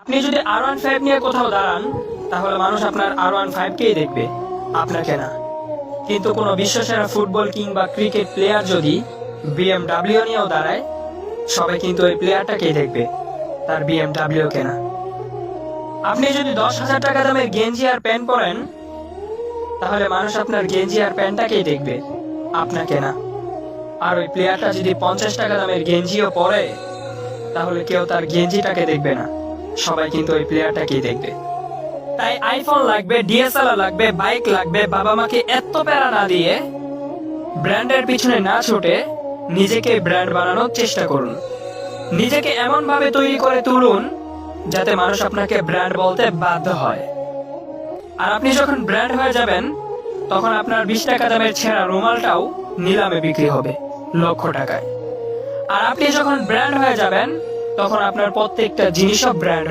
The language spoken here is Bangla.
আপনি যদি R15 নিয়ে কোথাও দাঁড়ান, তাহলে মানুষ আপনার R15কেই দেখবে, আপনাকে না। কিন্তু কোনো বিশ্বসেরা ফুটবল কিংবা ক্রিকেট প্লেয়ার যদি BMW নিয়েও দাঁড়ায়, সবাই কিন্তু ওই প্লেয়ারটাকেই দেখবে, তার BMW কে না। আপনি যদি 10,000 টাকা দামের গেঞ্জি আর প্যান্ট পরেন, তাহলে মানুষ আপনার গেঞ্জি আর প্যান্টটাকেই দেখবে, আপনাকে না। আর ওই প্লেয়ারটা যদি 50 টাকা দামের গেঞ্জিও পরে, তাহলে কেউ তার গেঞ্জিটাকে দেখবে না, সবাই কিন্তু ওই প্লেয়ারটাকেই দেখবে। তাই আইফোন লাগবে, DSLR লাগবে, বাইক লাগবে, বাবা মাকে এত প্যারা না দিয়ে ব্র্যান্ডের পিছনে না ছুটে নিজেকে ব্র্যান্ড বানানোর চেষ্টা করুন। নিজেকে এমন ভাবে তৈরি করে তুলুন যাতে মানুষ আপনাকে ব্র্যান্ড বলতে বাধ্য হয়। আর আপনি যখন ব্র্যান্ড হয়ে যাবেন, তখন আপনার 20 টাকা দামের ছেঁড়া রুমালটাও নিলামে বিক্রি হবে লক্ষ টাকায়। আর আপনি যখন ব্র্যান্ড হয়ে যাবেন, তখন আপনার প্রত্যেকটা জিনিসও ব্র্যান্ড